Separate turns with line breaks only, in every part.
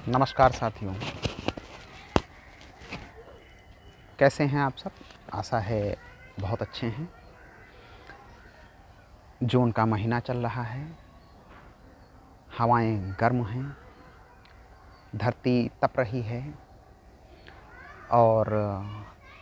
नमस्कार साथियों, कैसे हैं आप सब। आशा है बहुत अच्छे हैं। जून का महीना चल रहा है, हवाएं गर्म हैं, धरती तप रही है और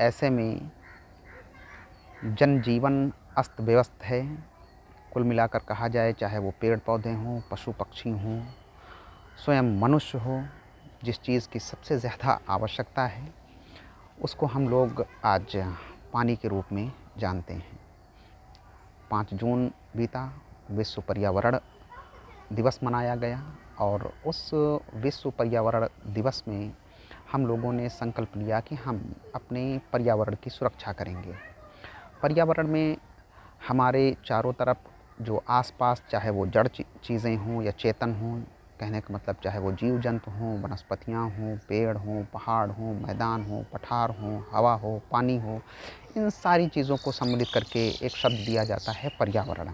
ऐसे में जनजीवन अस्त व्यस्त है। कुल मिलाकर कहा जाए, चाहे वो पेड़ पौधे हों, पशु पक्षी हों, स्वयं मनुष्य हो, जिस चीज़ की सबसे ज़्यादा आवश्यकता है उसको हम लोग आज पानी के रूप में जानते हैं। 5 जून बीता, विश्व पर्यावरण दिवस मनाया गया और उस विश्व पर्यावरण दिवस में हम लोगों ने संकल्प लिया कि हम अपने पर्यावरण की सुरक्षा करेंगे। पर्यावरण में हमारे चारों तरफ जो आसपास, चाहे वो जड़ चीज़ें हों या चेतन हों, कहने का मतलब चाहे वो जीव जंतु हों, वनस्पतियाँ हों, पेड़ हों, पहाड़ हों, मैदान हों, पठार हों, हवा हो, पानी हो, इन सारी चीज़ों को सम्मिलित करके एक शब्द दिया जाता है पर्यावरण।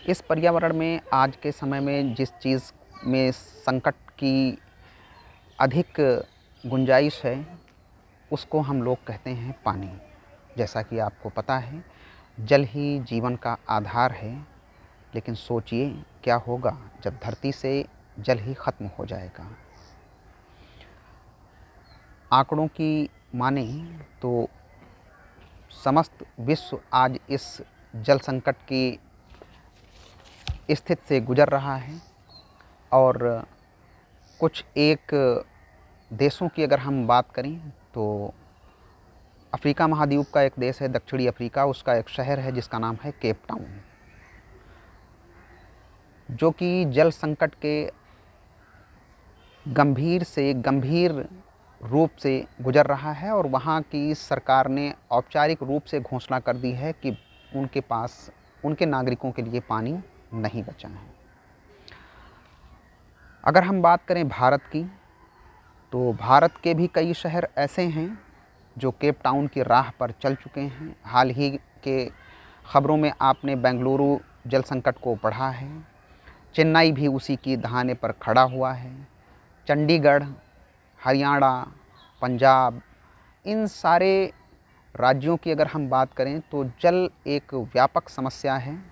इस पर्यावरण में आज के समय में जिस चीज़ में संकट की अधिक गुंजाइश है उसको हम लोग कहते हैं पानी। जैसा कि आपको पता है, जल ही जीवन का आधार है, लेकिन सोचिए क्या होगा जब धरती से जल ही ख़त्म हो जाएगा। आंकड़ों की माने तो समस्त विश्व आज इस जल संकट की स्थिति से गुजर रहा है और कुछ एक देशों की अगर हम बात करें तो अफ्रीका महाद्वीप का एक देश है दक्षिणी अफ्रीका, उसका एक शहर है जिसका नाम है केप टाउन, जो कि जल संकट के गंभीर से गंभीर रूप से गुजर रहा है और वहाँ की सरकार ने औपचारिक रूप से घोषणा कर दी है कि उनके पास उनके नागरिकों के लिए पानी नहीं बचा है। अगर हम बात करें भारत की, तो भारत के भी कई शहर ऐसे हैं जो केप टाउन की राह पर चल चुके हैं। हाल ही के खबरों में आपने बेंगलुरु जल संकट को पढ़ा है, चेन्नई भी उसी की दहाने पर खड़ा हुआ है, चंडीगढ़, हरियाणा, पंजाब, इन सारे राज्यों की अगर हम बात करें तो जल एक व्यापक समस्या है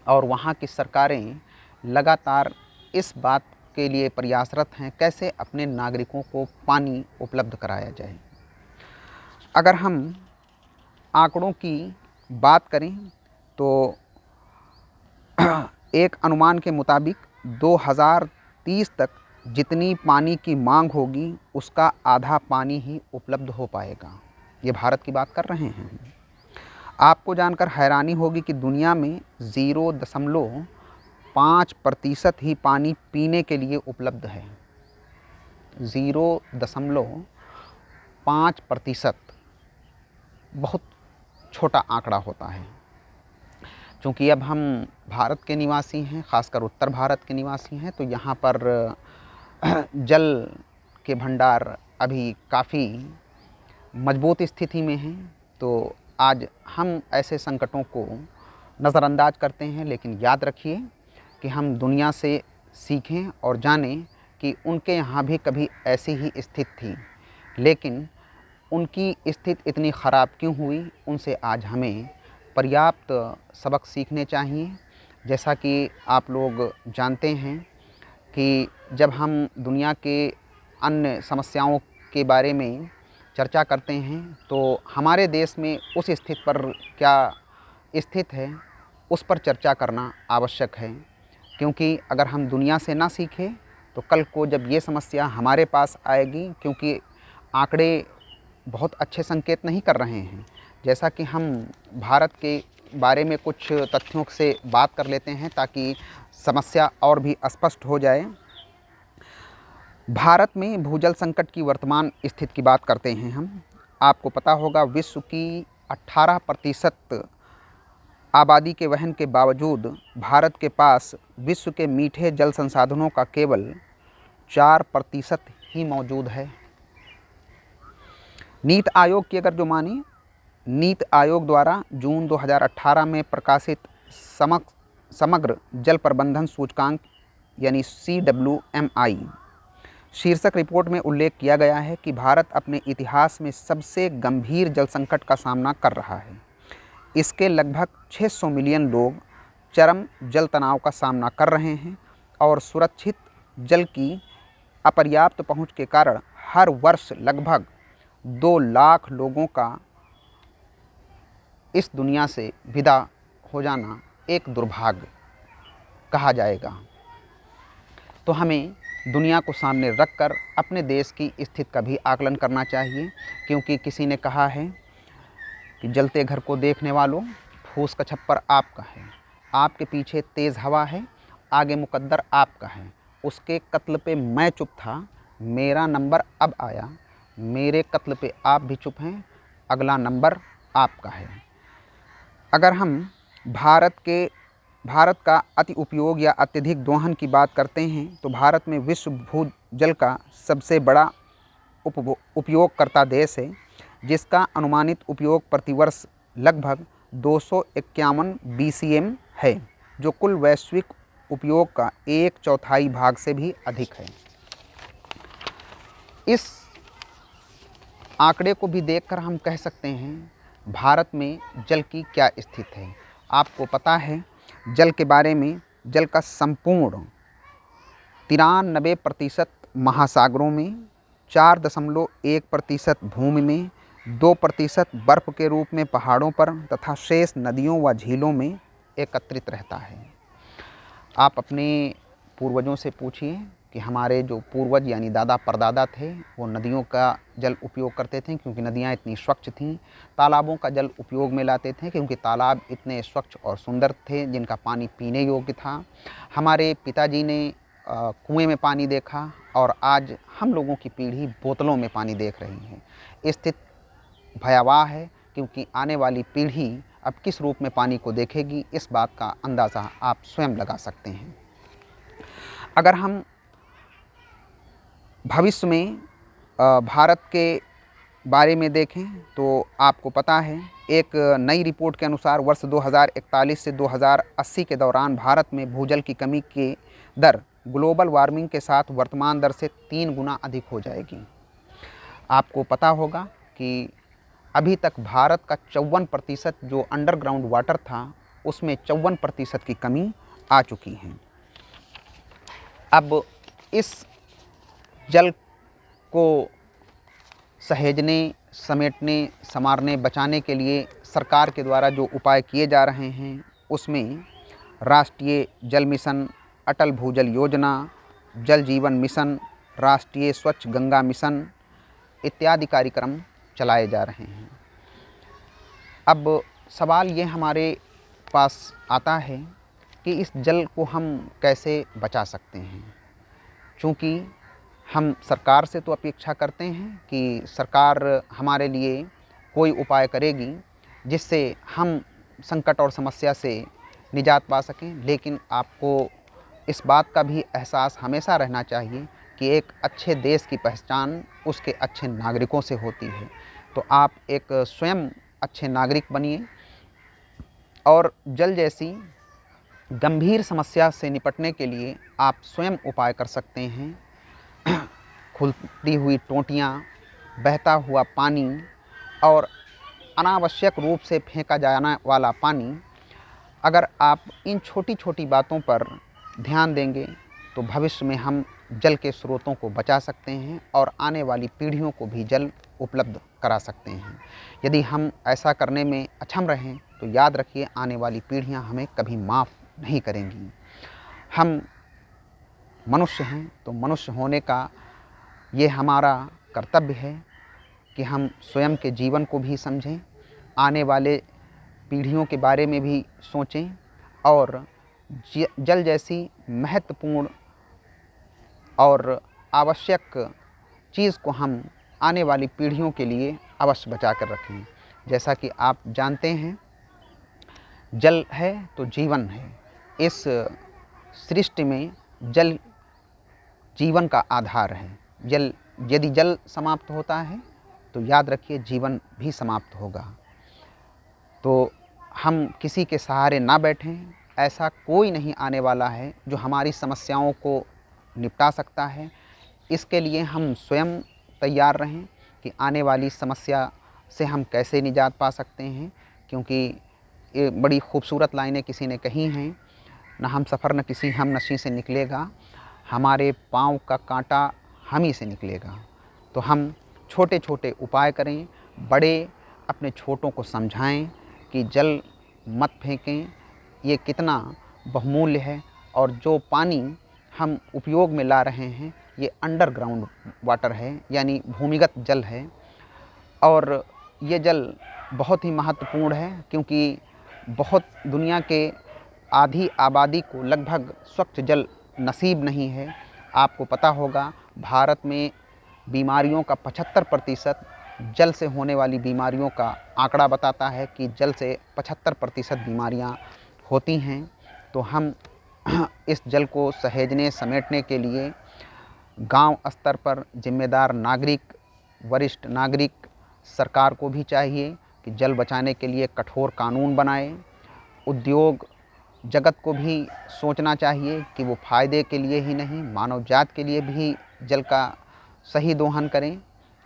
और वहाँ की सरकारें लगातार इस बात के लिए प्रयासरत हैं कैसे अपने नागरिकों को पानी उपलब्ध कराया जाए। अगर हम आंकड़ों की बात करें तो एक अनुमान के मुताबिक 2030 तक जितनी पानी की मांग होगी उसका आधा पानी ही उपलब्ध हो पाएगा। ये भारत की बात कर रहे हैं। आपको जानकर हैरानी होगी कि दुनिया में 0.5% ही पानी पीने के लिए उपलब्ध है। 0.5% बहुत छोटा आंकड़ा होता है। क्योंकि अब हम भारत के निवासी हैं, ख़ासकर उत्तर भारत के निवासी हैं, तो यहाँ पर जल के भंडार अभी काफ़ी मजबूत स्थिति में हैं। तो आज हम ऐसे संकटों को नज़रअंदाज करते हैं, लेकिन याद रखिए कि हम दुनिया से सीखें और जानें कि उनके यहाँ भी कभी ऐसी ही स्थिति थी, लेकिन उनकी स्थिति इतनी ख़राब क्यों हुई, उनसे आज हमें पर्याप्त सबक सीखने चाहिए। जैसा कि आप लोग जानते हैं कि जब हम दुनिया के अन्य समस्याओं के बारे में चर्चा करते हैं तो हमारे देश में उस स्थिति पर क्या स्थित है उस पर चर्चा करना आवश्यक है। क्योंकि अगर हम दुनिया से ना सीखें तो कल को जब ये समस्या हमारे पास आएगी, क्योंकि आंकड़े बहुत अच्छे संकेत नहीं कर रहे हैं। जैसा कि हम भारत के बारे में कुछ तथ्यों से बात कर लेते हैं ताकि समस्या और भी स्पष्ट हो जाए। भारत में भूजल संकट की वर्तमान स्थिति की बात करते हैं हम। आपको पता होगा विश्व की 18% आबादी के वहन के बावजूद भारत के पास विश्व के मीठे जल संसाधनों का केवल 4% ही मौजूद है। नीति आयोग की अगर जो माने, नीति आयोग द्वारा जून 2018 में प्रकाशित समग्र जल प्रबंधन सूचकांक यानी CWMI शीर्षक रिपोर्ट में उल्लेख किया गया है कि भारत अपने इतिहास में सबसे गंभीर जल संकट का सामना कर रहा है। इसके लगभग 600 मिलियन लोग चरम जल तनाव का सामना कर रहे हैं और सुरक्षित जल की अपर्याप्त पहुंच के कारण हर वर्ष लगभग 2 लाख लोगों का इस दुनिया से विदा हो जाना एक दुर्भाग्य कहा जाएगा। तो हमें दुनिया को सामने रखकर अपने देश की स्थिति का भी आकलन करना चाहिए, क्योंकि किसी ने कहा है कि जलते घर को देखने वालों, फूस का छप्पर आपका है, आपके पीछे तेज़ हवा है, आगे मुकद्दर आपका है। उसके कत्ल पे मैं चुप था, मेरा नंबर अब आया, मेरे कत्ल पे आप भी चुप हैं, अगला नंबर आपका है। अगर हम भारत का अति उपयोग या अत्यधिक दोहन की बात करते हैं तो भारत में विश्व भूजल का सबसे बड़ा उपयोगकर्ता देश है, जिसका अनुमानित उपयोग प्रतिवर्ष लगभग 251 BCM है, जो कुल वैश्विक उपयोग का 1/4 भाग से भी अधिक है। इस आंकड़े को भी देखकर हम कह सकते हैं भारत में जल की क्या स्थिति है। आपको पता है जल के बारे में, जल का संपूर्ण 93% महासागरों में, 4.1% भूमि में, 2% बर्फ़ के रूप में पहाड़ों पर तथा शेष नदियों व झीलों में एकत्रित रहता है। आप अपने पूर्वजों से पूछिए कि हमारे जो पूर्वज यानी दादा परदादा थे वो नदियों का जल उपयोग करते थे क्योंकि नदियाँ इतनी स्वच्छ थीं। तालाबों का जल उपयोग में लाते थे क्योंकि तालाब इतने स्वच्छ और सुंदर थे जिनका पानी पीने योग्य था। हमारे पिताजी ने कुएं में पानी देखा और आज हम लोगों की पीढ़ी बोतलों में पानी देख रही है। स्थिति भयावह है क्योंकि आने वाली पीढ़ी अब किस रूप में पानी को देखेगी, इस बात का अंदाज़ा आप स्वयं लगा सकते हैं। अगर हम भविष्य में भारत के बारे में देखें तो आपको पता है एक नई रिपोर्ट के अनुसार वर्ष 2041 से 2080 के दौरान भारत में भूजल की कमी की दर ग्लोबल वार्मिंग के साथ वर्तमान दर से 3 गुना अधिक हो जाएगी। आपको पता होगा कि अभी तक भारत का 54% जो अंडरग्राउंड वाटर था उसमें 54% की कमी आ चुकी है। अब इस जल को सहेजने, समेटने, संवारने, बचाने के लिए सरकार के द्वारा जो उपाय किए जा रहे हैं उसमें राष्ट्रीय जल मिशन, अटल भूजल योजना, जल जीवन मिशन, राष्ट्रीय स्वच्छ गंगा मिशन इत्यादि कार्यक्रम चलाए जा रहे हैं। अब सवाल ये हमारे पास आता है कि इस जल को हम कैसे बचा सकते हैं, चूँकि हम सरकार से तो अपेक्षा करते हैं कि सरकार हमारे लिए कोई उपाय करेगी जिससे हम संकट और समस्या से निजात पा सकें, लेकिन आपको इस बात का भी एहसास हमेशा रहना चाहिए कि एक अच्छे देश की पहचान उसके अच्छे नागरिकों से होती है। तो आप एक स्वयं अच्छे नागरिक बनिए और जल जैसी गंभीर समस्या से निपटने के लिए आप स्वयं उपाय कर सकते हैं। खुलती हुई टोंटियाँ, बहता हुआ पानी और अनावश्यक रूप से फेंका जाने वाला पानी, अगर आप इन छोटी छोटी बातों पर ध्यान देंगे तो भविष्य में हम जल के स्रोतों को बचा सकते हैं और आने वाली पीढ़ियों को भी जल उपलब्ध करा सकते हैं। यदि हम ऐसा करने में अक्षम रहें तो याद रखिए आने वाली पीढ़ियां हमें कभी माफ़ नहीं करेंगी। हम मनुष्य हैं तो मनुष्य होने का ये हमारा कर्तव्य है कि हम स्वयं के जीवन को भी समझें, आने वाले पीढ़ियों के बारे में भी सोचें और जल जैसी महत्वपूर्ण और आवश्यक चीज़ को हम आने वाली पीढ़ियों के लिए अवश्य बचा कर रखें। जैसा कि आप जानते हैं जल है तो जीवन है। इस सृष्टि में जल जीवन का आधार है। यदि जल समाप्त होता है तो याद रखिए जीवन भी समाप्त होगा। तो हम किसी के सहारे ना बैठें। ऐसा कोई नहीं आने वाला है जो हमारी समस्याओं को निपटा सकता है। इसके लिए हम स्वयं तैयार रहें कि आने वाली समस्या से हम कैसे निजात पा सकते हैं, क्योंकि ये बड़ी खूबसूरत लाइनें किसी ने कही हैं, न हम सफ़र न किसी हम नशी से निकलेगा, हमारे पाँव का कांटा हम ही से निकलेगा। तो हम छोटे छोटे उपाय करें, बड़े अपने छोटों को समझाएं कि जल मत फेंकें, ये कितना बहुमूल्य है, और जो पानी हम उपयोग में ला रहे हैं ये अंडरग्राउंड वाटर है, यानी भूमिगत जल है। और ये जल बहुत ही महत्वपूर्ण है, क्योंकि बहुत दुनिया के आधी आबादी को लगभग स्वच्छ जल नसीब नहीं है। आपको पता होगा भारत में बीमारियों का 75% जल से होने वाली बीमारियों का आंकड़ा बताता है कि जल से 75% बीमारियां होती हैं। तो हम इस जल को सहेजने समेटने के लिए गांव स्तर पर जिम्मेदार नागरिक, वरिष्ठ नागरिक, सरकार को भी चाहिए कि जल बचाने के लिए कठोर कानून बनाए। उद्योग जगत को भी सोचना चाहिए कि वो फ़ायदे के लिए ही नहीं, मानव जात के लिए भी जल का सही दोहन करें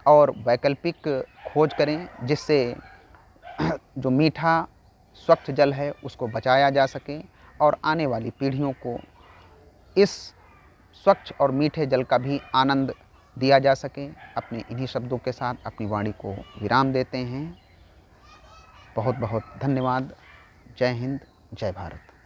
और वैकल्पिक खोज करें, जिससे जो मीठा स्वच्छ जल है उसको बचाया जा सके और आने वाली पीढ़ियों को इस स्वच्छ और मीठे जल का भी आनंद दिया जा सके। अपने इन्हीं शब्दों के साथ अपनी वाणी को विराम देते हैं। बहुत बहुत धन्यवाद। जय हिंद, जय भारत।